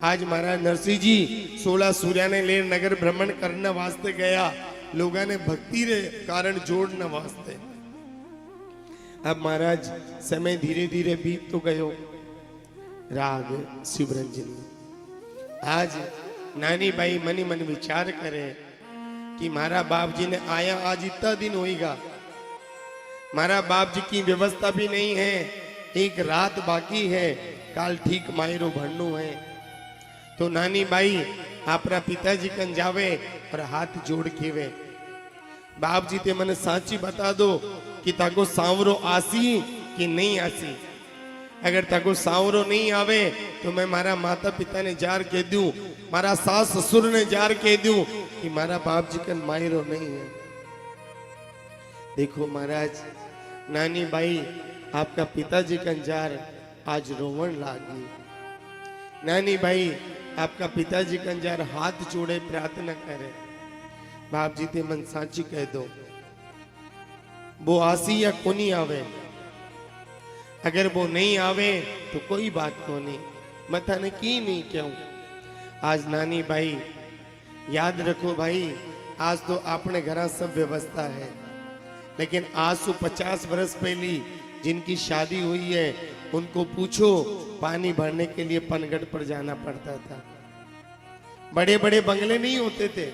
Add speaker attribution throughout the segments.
Speaker 1: आज महाराज नरसिंह जी 16 सूर्या ने लेर नगर भ्रमण करने वास्ते गया, लोगों ने भक्ति रे कारण जोड़ने वास्ते। अब महाराज समय धीरे धीरे बीत तो गयो। राग शिवरंजन आज नानी बाई मनी मन विचार करे कि मारा बाप जी ने आया आज इतना दिन होएगा, मारा बाप जी की व्यवस्था भी नहीं है, एक रात बाकी है, काल ठीक मायरो भरनु है। तो नानी बाई आपरा पिताजी कन जावे और हाथ जोड़ के वे, बाप जी ते मने साची बता दो कि ताको सांवरो आसी कि नहीं आसी। अगर ताको सांवरो नहीं आवे तो मैं मारा माता पिता ने जार कह दूं, मारा सास ससुर ने जार कह दूं कि मारा बाप जी कन मायरो नहीं है। देखो महाराज नानी बाई आपका पिताजी कन जार आज रोवण लागी। नानी बाई आपका पिताजी कंजार हाथ जोड़े प्रार्थना करे, बाप जी ते मन साची कह दो वो आसी या कोनी आवे। अगर वो नहीं आवे तो कोई बात कोनी, मथा ने की नहीं क्यों। आज नानी भाई याद रखो भाई, आज तो अपने घर सब व्यवस्था है, लेकिन आज से 50 वर्ष पहली जिनकी शादी हुई है उनको पूछो, पानी भरने के लिए पनगढ़ पर जाना पड़ता था। बड़े बड़े बंगले नहीं होते थे,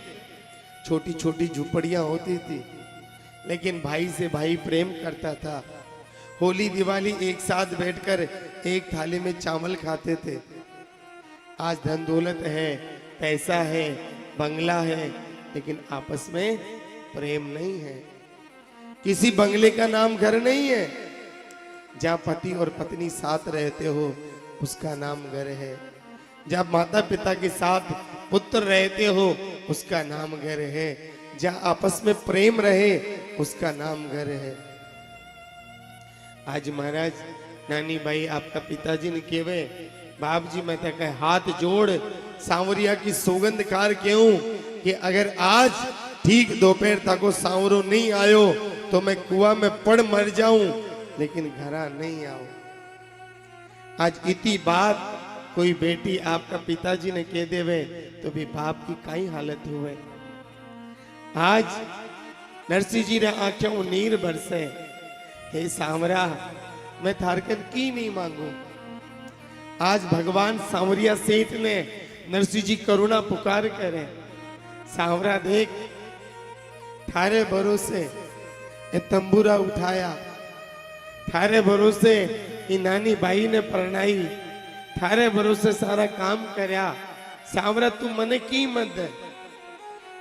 Speaker 1: छोटी छोटी झुपड़ियां होती थी, लेकिन भाई से भाई प्रेम करता था। होली दिवाली एक साथ बैठकर एक थाली में चावल खाते थे। आज धन दौलत है, पैसा है, बंगला है, लेकिन आपस में प्रेम नहीं है। किसी बंगले का नाम घर नहीं है, जहां पति और पत्नी साथ रहते हो उसका नाम घर है। जहां माता पिता के साथ पुत्र रहते हो उसका नाम घर है। जहां आपस में प्रेम रहे उसका नाम घर है। आज महाराज नानी भाई आपका पिताजी ने केवे, बाप जी मैं तक हाथ जोड़ सांवरिया की सौगंध कार क्यों कि अगर आज ठीक दोपहर तक वो सांवरो नहीं आयो तो मैं कुआं में पड़ मर जाऊं, लेकिन घरा नहीं आओ। आज इतनी बात कोई बेटी आपका पिताजी ने कह देवे तो भी बाप की कई हालत हुए। आज नरसिंह जी ने आंखों नीर बरसे, हे सांवरा मैं थारकन की नहीं मांगू। आज भगवान सांवरिया सेठ ने नरसिंह जी करुणा पुकार करे, सांवरा देख थारे भरोसे ये तंबूरा उठाया, थारे भरोसे ये नानी बाई ने परणाई, थारे भरोसे सारा काम करया। सांवरा तू मने की मत,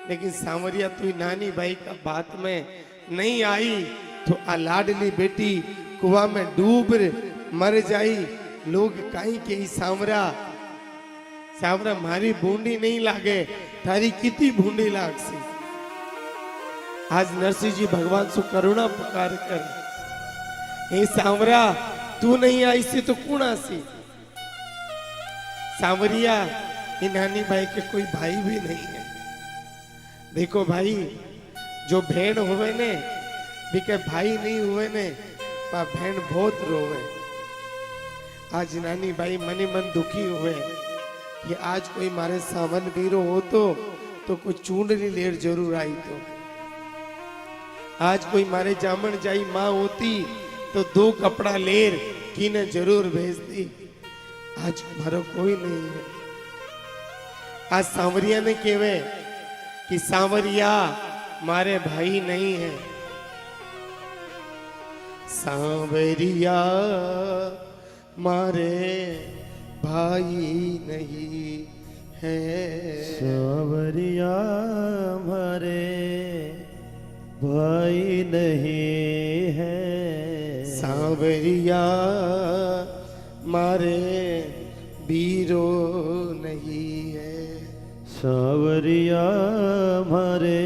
Speaker 1: लेकिन सांवरिया तू नानी बाई का बात में नहीं आई तो आ लाडली बेटी कुआं में डूब मर जाई। लोग कहीं के सांवरा सांवरा मारी बूंदी नहीं लागे, थारी कितनी बूंदी लागसी। आज नरसिंह जी भगवान से करुणा पुकार कर, हे सांवरा तू नहीं आई सी तो कौन आसी। सांवरिया ये नानी भाई के कोई भाई भी नहीं है। देखो भाई जो भेड़ हुए ने बिके भाई नहीं हुए ने, पा भेड़ बहुत रोवे। आज नानी भाई मनी मन दुखी हुए कि आज कोई मारे सावन वीरो हो तो कोई चूंडनी लेर जरूर आई। तो आज कोई मारे जामन जाई माँ होती तो 2 कपड़ा लेर की ने जरूर भेजती। आज मारो कोई नहीं है। आज सांवरिया ने केवे कि सांवरिया मारे भाई नहीं है। सांवरिया मारे भाई नहीं है।
Speaker 2: सांवरिया मारे भाई नहीं है।
Speaker 1: सांवरिया मारे बीरो नहीं है।
Speaker 2: सांवरिया मारे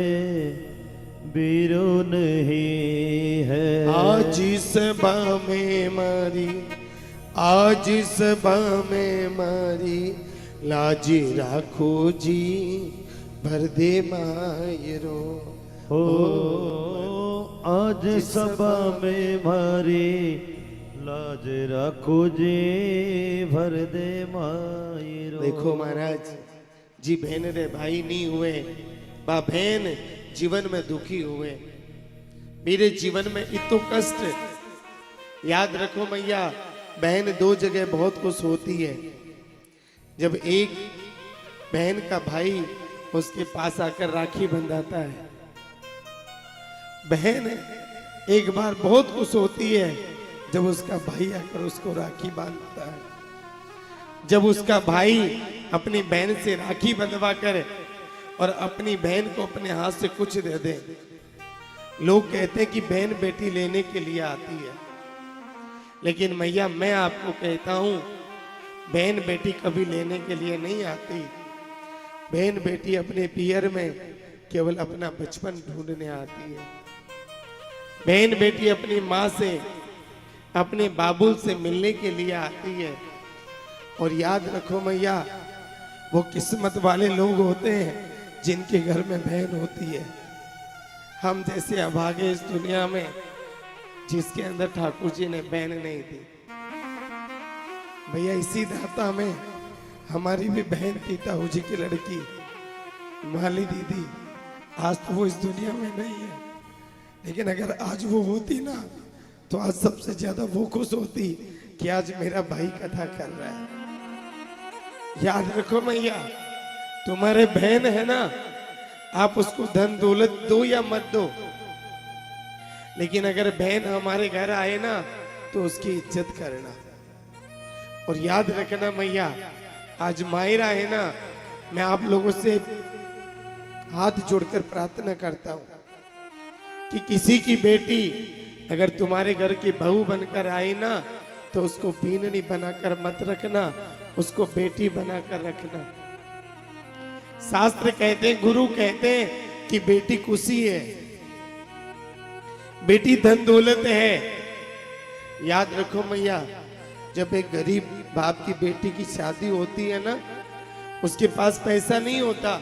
Speaker 2: बीरो नहीं है।
Speaker 1: आज सभा में मारी, आज सभा में मारी, लाज राखो जी भर दे मायरो।
Speaker 2: हो आज सभा में मारी लाज रखो जी भर दे मायरो।
Speaker 1: देखो महाराज जी, बहन रे भाई नहीं हुए, बा बहन जीवन में दुखी हुए, मेरे जीवन में इतो कष्ट। याद रखो मैया, बहन दो जगह बहुत खुश होती है। जब एक बहन का भाई उसके पास आकर राखी बंधाता है, बहन एक बार बहुत खुश होती है जब उसका भाई आकर उसको राखी बांधता है। जब उसका भाई अपनी बहन से राखी बंधवा कर और अपनी बहन को अपने हाथ से कुछ दे दे, लोग कहते हैं कि बहन बेटी लेने के लिए आती है, लेकिन मैया मैं आपको कहता हूं, बहन बेटी कभी लेने के लिए नहीं आती। बहन बेटी अपने पियर में केवल अपना बचपन ढूंढने आती है। बहन बेटी अपनी माँ से, अपने बाबुल से मिलने के लिए आती है। और याद रखो मैया, वो किस्मत वाले लोग होते हैं जिनके घर में बहन होती है। हम जैसे अभागे इस दुनिया में जिसके अंदर ठाकुर जी ने बहन नहीं थी। भैया इसी दाता में हमारी भी बहन थी, ताऊ जी की लड़की माली दीदी। आज तो वो इस दुनिया में नहीं है, लेकिन अगर आज वो होती ना तो आज सबसे ज्यादा वो खुश होती कि आज मेरा भाई कथा कर रहा है। याद रखो मैया, तुम्हारे बहन है ना, आप उसको धन दौलत दो या मत दो, लेकिन अगर बहन हमारे घर आए ना तो उसकी इज्जत करना। और याद रखना मैया, आज मायरा है ना, मैं आप लोगों से हाथ जोड़कर प्रार्थना करता हूं कि किसी की बेटी अगर तुम्हारे घर की बहू बनकर आई ना तो उसको बीननी बनाकर मत रखना, उसको बेटी बनाकर रखना। शास्त्र कहते हैं, गुरु कहते हैं कि बेटी खुशी है, बेटी धन दौलत है। याद रखो मैया, जब एक गरीब बाप की बेटी की शादी होती है ना, उसके पास पैसा नहीं होता,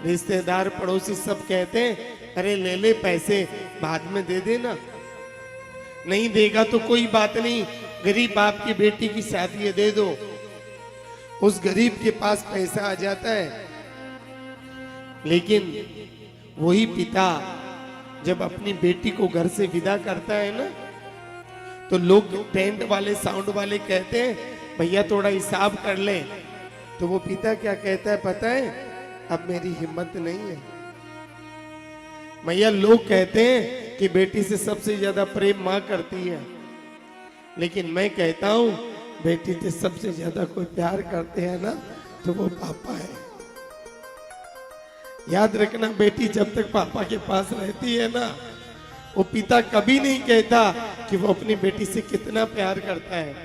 Speaker 1: रिश्तेदार पड़ोसी सब कहते हैं अरे ले ले पैसे, बाद में दे देना। नहीं देगा तो कोई बात नहीं, गरीब बाप की बेटी की शादी है, दे दो। उस गरीब के पास पैसा आ जाता है, लेकिन वही पिता जब अपनी बेटी को घर से विदा करता है ना, तो लोग टेंट वाले साउंड वाले कहते हैं भैया थोड़ा हिसाब कर ले। तो वो पिता क्या कहता है पता है, अब मेरी हिम्मत नहीं है। मैया लोग कहते हैं कि बेटी से सबसे ज्यादा प्रेम माँ करती है, लेकिन मैं कहता हूं बेटी से सबसे ज्यादा कोई प्यार करते हैं ना तो वो पापा है। याद रखना, बेटी जब तक पापा के पास रहती है ना, वो पिता कभी नहीं कहता कि वो अपनी बेटी से कितना प्यार करता है,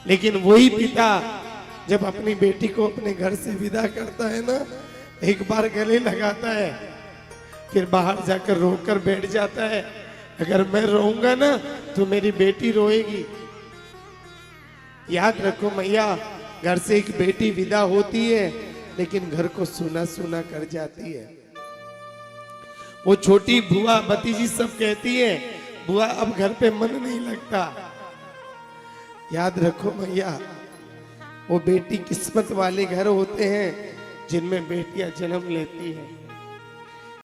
Speaker 1: लेकिन वही पिता जब अपनी बेटी को अपने घर से विदा करता है ना, एक बार गले लगाता है, फिर बाहर जाकर रोकर बैठ जाता है, अगर मैं रोऊंगा ना तो मेरी बेटी रोएगी। याद रखो मैया, घर से एक बेटी विदा होती है लेकिन घर को सुना सुना कर जाती है। वो छोटी बुआ भतीजी सब कहती है बुआ अब घर पे मन नहीं लगता। याद रखो मैया, वो बेटी किस्मत वाले घर होते हैं जिनमें बेटियां जन्म लेती हैं।